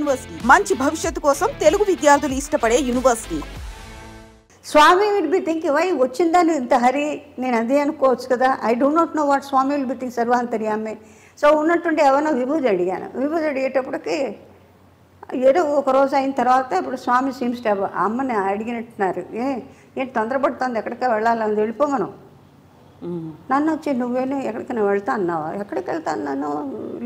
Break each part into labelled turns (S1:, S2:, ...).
S1: University మంచి భవిష్యత్తు కోసం తెలుగు విద్యార్థులు ఇష్టపడే university.
S2: Swami will be thinking why వచ్చిందని ఇంత హరి, నేను అదే అనుకోవచ్చు కదా. I do not know what Swami will be think సర్వాంతర్యామి. సో ఉన్నట్టుండి ఎవరో విభూతి అడిగాను. విభూతి అడిగేటప్పటికి ఏదో ఒక రోజు అయిన తర్వాత ఇప్పుడు స్వామి సీమ్స్ టు అమ్మని అడిగినట్టున్నారు, ఏంటి తొందరపడుతుంది, ఎక్కడికి వెళ్ళాలని వెళ్ళిపోమను. నన్ను వచ్చి నువ్వేనే ఎక్కడికైనా వెళ్తా అన్నావా? ఎక్కడికి వెళ్తా అన్నాను,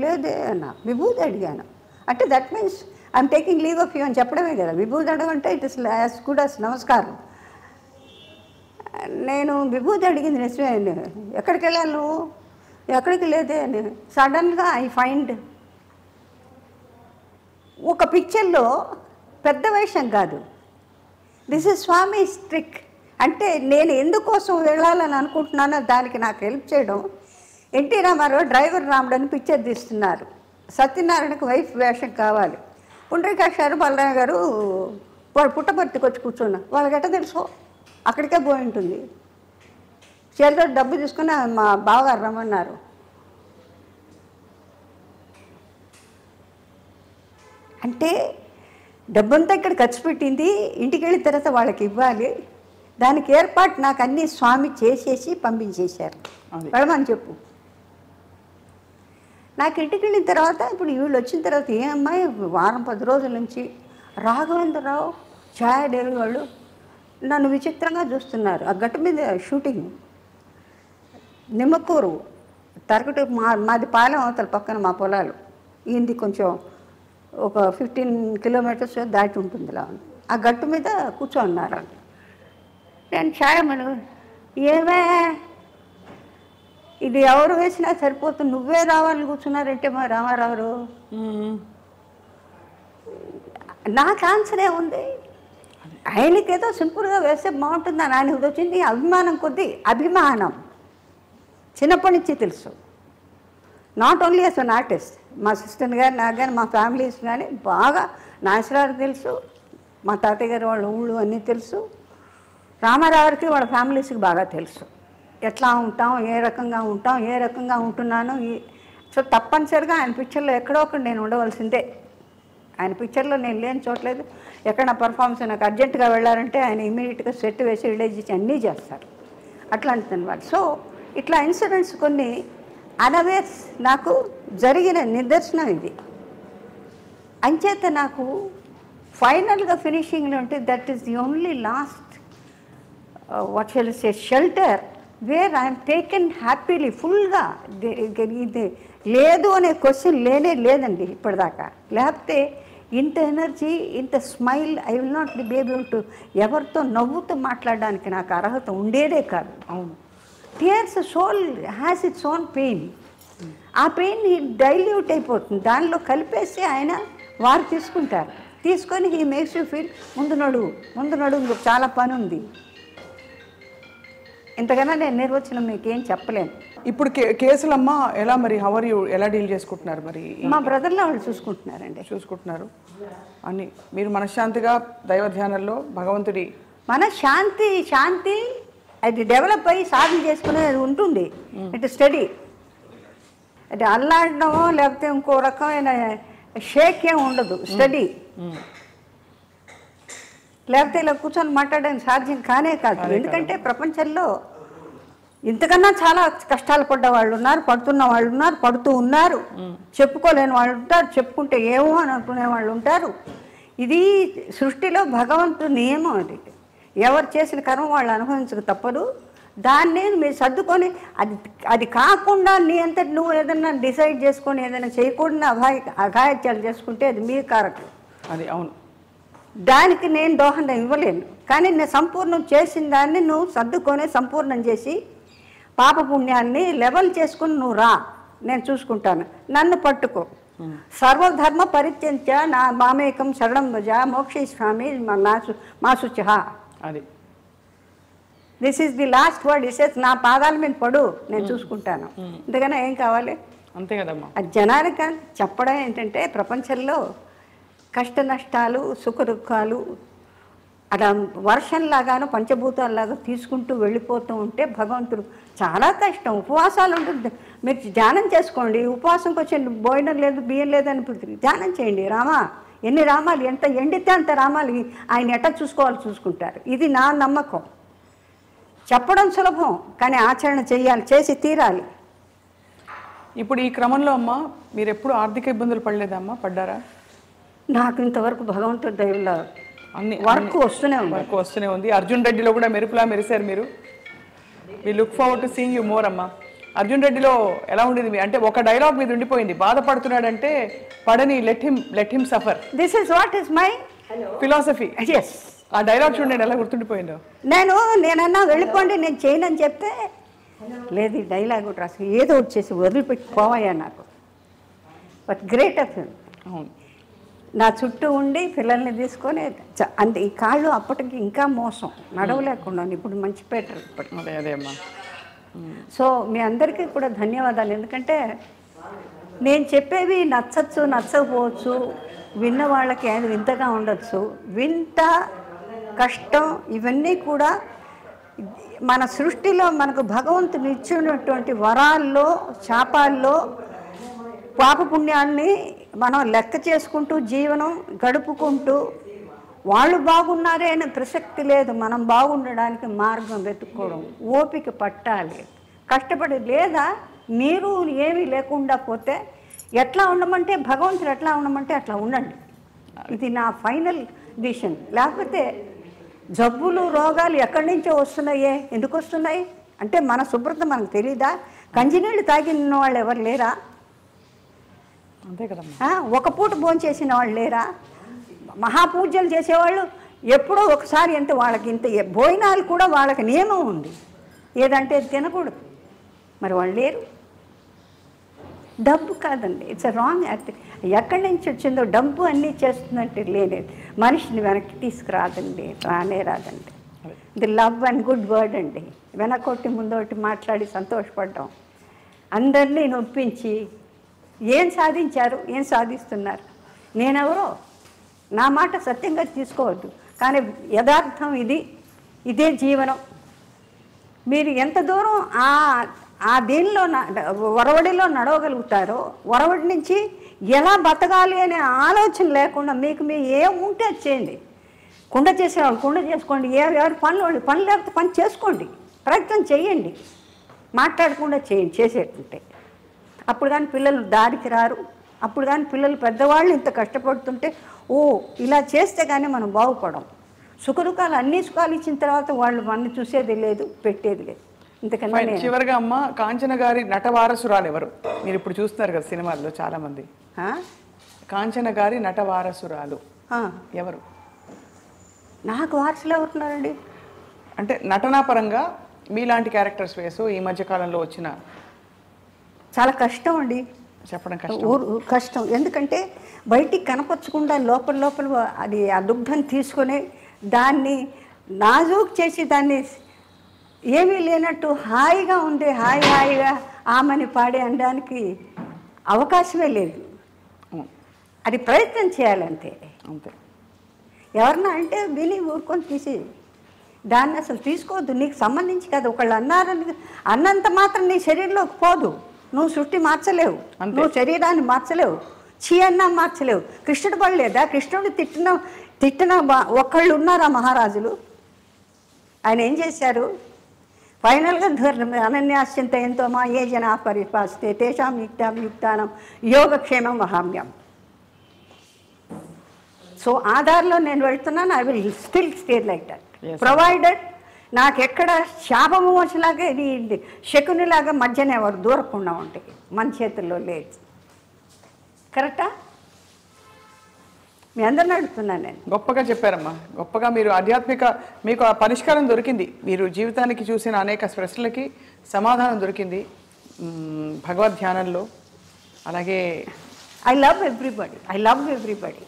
S2: లేదే అన్నా. విభూతి అడిగాను అంటే that means I'm taking leave of you అని చెప్పడమే కదా. విభూతి అడగంటే it is as good as నమస్కారం. నేను విభూతి అడిగింది నిజమే. ఎక్కడికి వెళ్ళాలి నువ్వు? ఎక్కడికి లేదే అని. సడన్గా ఐ ఫైండ్ ఒక పిక్చర్లో పెద్ద వేషం కాదు, దిస్ ఇస్ స్వామిస్ ట్రిక్. అంటే నేను ఎందుకోసం వెళ్ళాలని అనుకుంటున్నానో దానికి నాకు హెల్ప్ చేయడం. ఎన్టీ రామారావు డ్రైవర్ రాముడని పిక్చర్ తీస్తున్నారు. సత్యనారాయణకు వైఫ్ వేషం కావాలి. పుండ్రీకాక్ష గారు బలరామ గారు వాడు పుట్టపర్తికి వచ్చి కూర్చున్నారు. వాళ్ళకి ఎట్ట తెలుసు, అక్కడికే పోయి ఉంటుంది. చేతిలో డబ్బు తీసుకుని మా బావగారు రమ్మన్నారు. అంటే డబ్బంతా ఇక్కడ ఖర్చు పెట్టింది, ఇంటికి వెళ్ళిన తర్వాత వాళ్ళకి ఇవ్వాలి. దానికి ఏర్పాటు నాకు అన్నీ స్వామి చేసేసి పంపించేశారు. వెళ్ళమని చెప్పు. నాకు ఇంటికి వెళ్ళిన తర్వాత ఇప్పుడు వీళ్ళు వచ్చిన తర్వాత ఏ అమ్మాయి వారం 10 రోజుల నుంచి రాఘవేంద్రరావు ఛాయా డేవి వాళ్ళు నన్ను విచిత్రంగా చూస్తున్నారు. ఆ గట్టు మీద షూటింగ్ నిమ్మకూరు తరగటి మాది పాలెం అవతల పక్కన మా పొలాలు. ఈయనది కొంచెం ఒక 15 కిలోమీటర్స్ దాటి ఉంటుంది. ఇలా ఆ గట్టు మీద కూర్చోన్నారు. నేను ఛాయమను, ఏమే ఇది ఎవరు వేసినా సరిపోతుంది, నువ్వే రావాలని కూర్చున్నారంటే మా రామారావు. నాకు ఆన్సరే ఉంది. ఆయనకేదో సింపుల్గా వేస్తే బాగుంటుందని ఆయనకు వచ్చింది అభిమానం కొద్దీ. అభిమానం చిన్నప్పటి నుంచి తెలుసు. Not only as an artist, మా సిస్టర్ గారు నాకు కానీ మా ఫ్యామిలీస్ కానీ బాగా నాగేశ్వరరావుకి తెలుసు, మా తాతయ్య గారు వాళ్ళ ఊళ్ళు అన్నీ తెలుసు. రామారావుకి వాళ్ళ ఫ్యామిలీస్కి బాగా తెలుసు. ఎట్లా ఉంటాం, ఏ రకంగా ఉంటాం, ఏ రకంగా ఉంటున్నాను. సో తప్పనిసరిగా ఆయన పిక్చర్లో ఎక్కడో ఒకటి నేను ఉండవలసిందే. ఆయన పిక్చర్లో నేను లేని చోట్లేదు. ఎక్కడైనా పర్ఫార్మెన్స్ నాకు అర్జెంటుగా వెళ్ళారంటే ఆయన ఇమీడియట్గా సెట్ వేసి రిలీజ్ చేసి అన్నీ చేస్తారు. అట్లాంటిది అనమాట. సో ఇట్లా ఇన్సిడెంట్స్ కొన్ని అనవేర్స్ నాకు జరిగిన నిదర్శనం ఇది. అంచేత నాకు ఫైనల్గా ఫినిషింగ్లో ఉంటే that is the only last what shall say shelter where I'm taken happily ఫుల్గా. ఇది లేదు అనే క్వశ్చన్ లేదండి ఇప్పటిదాకా. లేకపోతే ఇంత ఎనర్జీ, ఇంత smile, I will not be able to ఎవరితో నవ్వుతూ మాట్లాడడానికి నాకు అర్హత ఉండేదే కాదు. అవును, tears soul has its own pain. ఆ పెయిన్ డైల్యూట్ అయిపోతుంది, దానిలో కలిపేసి ఆయన వారు తీసుకుంటారు. తీసుకొని హీ మేక్స్ యూ ఫీల్ ముందు నడువు ఇంకొక చాలా పని ఉంది. ఇంతకన్నా నేను నిర్వచనం మీకు ఏం చెప్పలేను.
S3: ఇప్పుడు కేసులమ్మా ఎలా మరి హవర్ యూ ఎలా డీల్ చేసుకుంటున్నారు? మరి
S2: మా బ్రదర్లో వాళ్ళు చూసుకుంటున్నారు
S3: అని మీరు మనశ్శాంతిగా దైవ ధ్యానంలో భగవంతుడి
S2: మన శాంతి అది డెవలప్ అయ్యి సాధన చేసుకునేది ఉంటుంది. ఇట్ స్టడీ అది అల్లాడడమో లేకపోతే ఇంకో రకమైన షేక్ ఏం ఉండదు. స్టడీ లేకపోతే ఇలా కూర్చొని మాట్లాడడానికి సాధ్యం కానే కాదు. ఎందుకంటే ప్రపంచంలో ఇంతకన్నా చాలా కష్టాలు పడ్డ వాళ్ళు ఉన్నారు, పడుతున్న వాళ్ళు ఉన్నారు, పడుతూ ఉన్నారు, చెప్పుకోలేని వాళ్ళు ఉంటారు, చెప్పుకుంటే ఏమో అని అనుకునే వాళ్ళు ఉంటారు. ఇది సృష్టిలో భగవంతుడి నియమం. అది ఎవరు చేసిన కర్మ వాళ్ళు అనుభవించక తప్పదు. దాన్ని మీరు సర్దుకొని అది కాకుండా నీ అంతటి నువ్వు ఏదైనా డిసైడ్ చేసుకొని ఏదైనా చేయకూడని అఘాయిత్యాలు చేసుకుంటే అది మీ కారకం.
S3: అది అవును,
S2: దానికి నేను దోహదం ఇవ్వలేను. కానీ నేను సంపూర్ణం చేసిన దాన్ని నువ్వు సర్దుకొని సంపూర్ణం చేసి పాపపుణ్యాన్ని లెవెల్ చేసుకుని నువ్వు రా, నేను చూసుకుంటాను. నన్ను పట్టుకో. సర్వధర్మ పరిత్యంచ నా మామేకం శరణం భజ మోక్షేస్వామి మాసుచ.
S3: అది
S2: this is the last word. ఇసేస్ నా పాదాల మీద పడు, నేను చూసుకుంటాను. ఇంతకన్నా ఏం కావాలి?
S3: అంతే కదమ్మా.
S2: అది జనానికి చెప్పడం ఏంటంటే ప్రపంచంలో కష్ట నష్టాలు, సుఖ దుఃఖాలు అలా వర్షంలాగాను పంచభూతాల్లాగా తీసుకుంటూ వెళ్ళిపోతూ ఉంటే భగవంతుడు చాలా కష్టం. ఉపవాసాలు ఉంటుంది. మీరు ధ్యానం చేసుకోండి. ఉపవాసంకి వచ్చే భోజనం లేదు, బియ్యం లేదు అని ధ్యానం చేయండి. రామా ఎన్ని రామాలు, ఎంత ఎండితే అంత రామాలు ఆయన ఎట్లా చూసుకోవాలి చూసుకుంటారు. ఇది నా నమ్మకం. చెప్పడం సులభం, కానీ ఆచరణ చేయాలి, చేసి తీరాలి.
S3: ఇప్పుడు ఈ క్రమంలో అమ్మ మీరు ఎప్పుడు ఆర్థిక ఇబ్బందులు పడలేదమ్మా? పడ్డారా?
S2: నాకు ఇంతవరకు భగవంతుడి దయలో
S3: అన్ని
S2: వర్క్ వస్తూనే
S3: ఉంది. అర్జున్ రెడ్డిలో కూడా మెరుపులా మెరిశారు మీరు. We look forward to seeing you more అమ్మా. అర్జున్ రెడ్డిలో ఎలా ఉండేది అంటే ఒక డైలాగ్ మీద ఉండిపోయింది, బాధపడుతున్నాడంటే పడని, let him suffer.
S2: This is what is my
S3: philosophy.
S2: Yes.
S3: ఆ డైలాగ్ చూడండి ఎలా గుర్తుండిపోయిందో.
S2: నేనన్నా వెళ్ళిపోండి, నేను చేయనని చెప్తే లేదు, ఈ డైలాగ్ ఒకటి రాసి ఏదో వచ్చేసి వదిలిపెట్టి పోవయ్యా నాకు. But great of him.
S3: అవును.
S2: నా చుట్టూ ఉండి పిల్లల్ని తీసుకొని అంతే. ఈ కాళ్ళు అప్పటికి ఇంకా మోసం, నడవలేకుండా. ఇప్పుడు మంచి పెట్టరు ఇప్పుడు.
S3: అదే అమ్మా.
S2: సో మీ అందరికీ కూడా ధన్యవాదాలు. ఎందుకంటే నేను చెప్పేవి నచ్చచ్చు, నచ్చకపోవచ్చు, విన్న వాళ్ళకి అది వింతగా ఉండొచ్చు. వింత, కష్టం ఇవన్నీ కూడా మన సృష్టిలో మనకు భగవంతుని ఇచ్చినటువంటి వరాల్లో, శాపాల్లో పాపపుణ్యాన్ని మనం లెక్క చేసుకుంటూ జీవనం గడుపుకుంటూ, వాళ్ళు బాగున్నారే అనే ప్రసక్తి లేదు. మనం బాగుండడానికి మార్గం వెతుక్కోవడం, ఓపిక పట్టాలి, కష్టపడి. లేదా మీరు ఏమీ లేకుండా పోతే ఎట్లా ఉండమంటే, భగవంతుడు ఎట్లా ఉండమంటే అట్లా ఉండండి. ఇది నా ఫైనల్ డిసిషన్. లేకపోతే జబ్బులు, రోగాలు ఎక్కడి నుంచో వస్తున్నాయే. ఎందుకు వస్తున్నాయి అంటే మన శుభ్రత మనకు తెలీదా? కంచినీళ్ళు తాగిన వాళ్ళు ఎవరు లేరా?
S3: అంతే కదమ్మా.
S2: ఒక పూట భోంచేసిన వాళ్ళు లేరా? మహాపూజలు చేసేవాళ్ళు ఎప్పుడో ఒకసారి, ఎంత వాళ్ళకి ఇంత భోజనాలు కూడా వాళ్ళకి నియమం ఉంది, ఏదంటే తినకూడదు. మరి వాళ్ళు లేరు. డబ్బు కాదండి, ఇట్స్ రాంగ్ యాక్ట్. ఎక్కడి నుంచి వచ్చిందో డబ్బు అన్నీ చేస్తుందంటే లేనేది. మనిషిని వెనక్కి తీసుకురాదండి, రాదండి. ఇది లవ్ అండ్ గుడ్ వర్డ్ అండి. వెనకొట్టి ముందొకటి మాట్లాడి సంతోషపడ్డాం, అందరినీ నొప్పించి ఏం సాధించారు, ఏం సాధిస్తున్నారు? నేనెవరో నా మాట సత్యంగా తీసుకోవద్దు, కానీ యథార్థం ఇదే జీవనం. మీరు ఎంత దూరం ఆ దీనిలో ఒరవడిలో నడవగలుగుతారో, ఒరవడి నుంచి ఎలా బతకాలి అనే ఆలోచన లేకుండా మీకు ఏం ఉంటే చేయండి. కుండ చేసేవాళ్ళు కుండ చేసుకోండి, ఎవరి పనులు పని లేకపోతే పని చేసుకోండి, ప్రయత్నం చేయండి, మాట్లాడకుండా చేయండి చేసేటుంటే. అప్పుడు కానీ పిల్లలు దారికి రారు. అప్పుడు కానీ పిల్లలు, పెద్దవాళ్ళు ఇంత కష్టపడుతుంటే ఇలా చేస్తే కానీ మనం బాగుపడం. సుఖదుఖాలు, అన్ని సుఖాలు ఇచ్చిన తర్వాత వాళ్ళు మన చూసేది లేదు, పెట్టేది లేదు. ఇంతకన్నా
S3: చివరిగా అమ్మ, కాంచన గారి నట వారసురాలు ఎవరు? మీరు ఇప్పుడు చూస్తున్నారు కదా సినిమాల్లో చాలా మంది. కాంచన గారి నట వారసురాలు ఎవరు?
S2: నాకు వారసులు ఎవరున్నారండి?
S3: అంటే నటనా పరంగా మీలాంటి క్యారెక్టర్స్ వేసు ఈ మధ్యకాలంలో వచ్చిన.
S2: చాలా కష్టం అండి
S3: చెప్పడం,
S2: కష్టం. ఎందుకంటే బయటికి కనపరచకుండా లోపల అది ఆ దుగ్ధం తీసుకొని దాన్ని నాజూక్ చేసి దాన్ని ఏమీ లేనట్టు హాయిగా ఉంది, హాయిగా ఆమెని పాడే అనడానికి అవకాశమే లేదు. అది ప్రయత్నం చేయాలంతే.
S3: అంతే.
S2: ఎవరన్నా అంటే విని ఊరుకొని తీసి దాన్ని అసలు తీసుకోవద్దు. నీకు సంబంధించి కదా. ఒకళ్ళు అన్నంత మాత్రం నీ శరీరంలోకి పోదు. నువ్వు సృష్టి మార్చలేవు, నువ్వు శరీరాన్ని మార్చలేవు, అన్నా మార్చలేవు. కృష్ణుడు పడలేదా? కృష్ణుడు తిట్టిన ఒక్కళ్ళు ఉన్నారా మహారాజులు? ఆయన ఏం చేశారు? ఫైనల్గా అనన్యాశ్చింత ఎంతో మా ఏ జనా పరిపాస్తే తేషాం యుక్తానం యోగక్షేమం వహామ్యం. సో ఆధార్లో నేను వెళ్తున్నాను. I will still stay like that provided నాకెక్కడ శాపము వచ్చేలాగా ఇది శకునిలాగా మధ్యన ఎవరు దూరకుండా ఉంటాయి, మన చేతుల్లో లేదు. కరెక్టా? మీ అందరిని అడుగుతున్నాను నేను.
S3: గొప్పగా చెప్పారమ్మా. గొప్పగా మీరు ఆధ్యాత్మిక, మీకు ఆ పరిష్కారం దొరికింది. మీరు జీవితానికి చూసిన అనేక ప్రశ్నలకి సమాధానం దొరికింది భగవద్ ధ్యానంలో. అలాగే
S2: ఐ లవ్ ఎవ్రీబడి.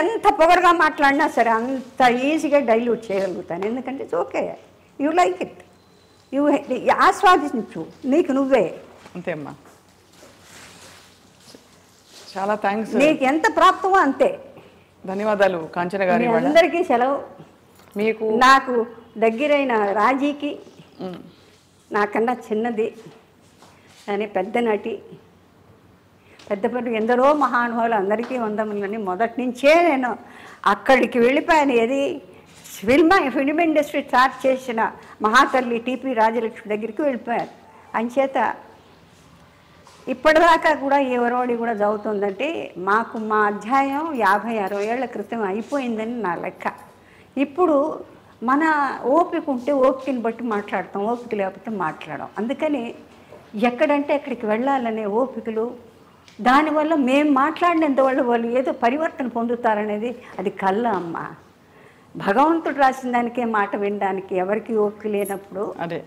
S2: ఎంత పొగరుగా మాట్లాడినా సరే అంత ఈజీగా డైల్యూట్ చేయగలుగుతాను. ఎందుకంటే it's okay, you like it, you ఆస్వాదించు, నీకు నువ్వే.
S3: అంతే అమ్మా. చాలా థ్యాంక్స్.
S2: నీకు ఎంత ప్రాప్తమో అంతే.
S3: ధన్యవాదాలు కాంచన గారి.
S2: అందరికీ సెలవు.
S3: మీకు
S2: నాకు దగ్గరైన రాజీకి, నాకన్నా చిన్నది కానీ పెద్ద నటి, పెద్ద పెద్ద ఎందరో మహానుభావులు, అందరికీ వందములని మొదటి నుంచే నేను అక్కడికి వెళ్ళిపోయాను. ఏది ఫిల్మ్ ఇండస్ట్రీ స్టార్ట్ చేసిన మహాతల్లి టీపీ రాజలక్ష్మి దగ్గరికి వెళ్ళిపోయాను. అంచేత ఇప్పటిదాకా కూడా ఎవరోడి కూడా చదువుతుందంటే మాకు మా అధ్యాయం 50-60 ఏళ్ల క్రితం అయిపోయిందని నా లెక్క. ఇప్పుడు మన ఓపిక ఉంటే ఓపికని బట్టి మాట్లాడతాం, ఓపిక లేకపోతే మాట్లాడడం. అందుకని ఎక్కడంటే అక్కడికి వెళ్ళాలనే ఓపికలు, దానివల్ల మేము మాట్లాడినందువల్ల వాళ్ళు ఏదో పరివర్తన పొందుతారనేది అది కళ్ళ అమ్మ. భగవంతుడు రాసిన దానికే మాట వినడానికి ఎవరికి ఓపిక లేనప్పుడు
S3: అదే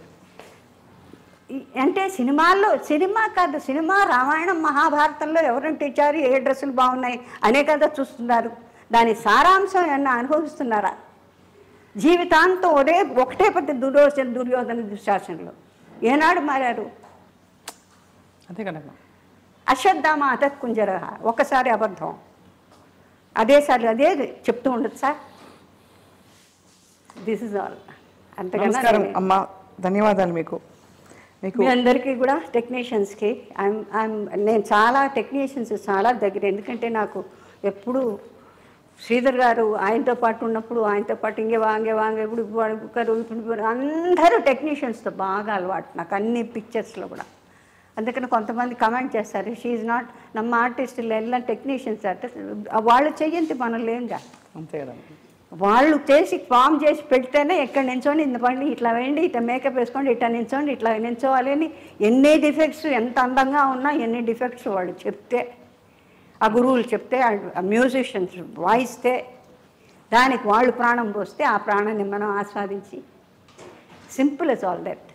S2: అంటే సినిమాల్లో, సినిమా కాదు, సినిమా రామాయణం మహాభారతంలో ఎవరంటే ఇచ్చారు, ఏ డ్రెస్సులు బాగున్నాయి అనే కదా చూస్తున్నారు. దాని సారాంశం ఏమన్నా అనుభవిస్తున్నారా? జీవితాంతం ఒకటే పద్ధతి దుర్యోధన దుశ్శాసనలు ఏనాడు మారారు?
S3: అంతే కదమ్మా.
S2: అశ్వత్థామ అతత్కుంజర ఒకసారి అబద్ధం, అదేసారి అదే చెప్తూ ఉండదు సార్. This is all.
S3: నమస్కారం అమ్మా, ధన్యవాదాలు మీకు.
S2: మీ అందరికీ కూడా టెక్నీషియన్స్కి నేను చాలా టెక్నీషియన్స్ చాలా దగ్గర, ఎందుకంటే నాకు ఎప్పుడు శ్రీధర్ గారు ఆయనతో పాటు ఉన్నప్పుడు, ఆయనతో పాటు ఇంకే వాంగే ఇప్పుడు అందరూ టెక్నీషియన్స్తో బాగా అలవాటు నాకు అన్ని పిక్చర్స్లో కూడా. అందుకని కొంతమంది కమెంట్ చేస్తారు, షీఈ్ నాట్ నమ్మ ఆర్టిస్టులు ఎలా టెక్నీషియన్స్ ఆర్టిస్ట్, వాళ్ళు చెయ్యంతి మనం లేంగా.
S3: అంతే కదా,
S2: వాళ్ళు చేసి ఫామ్ చేసి పెడితేనే ఎక్కడ నించోండి, ఇంత పండి ఇట్లా వేయండి, ఇట్లా మేకప్ వేసుకోండి, ఇట్లా నించోండి, ఇట్లా నించోవాలి అని ఎన్ని డిఫెక్ట్స్, ఎంత అందంగా ఉన్నా ఎన్ని డిఫెక్ట్స్ వాళ్ళు చెప్తే, ఆ గురువులు చెప్తే, ఆ మ్యూజిషియన్స్ వాయిస్తే, దానికి వాళ్ళు ప్రాణం పోస్తే ఆ ప్రాణాన్ని మనం ఆస్వాదించి, సింపుల్ ఇస్ ఆల్ దట్.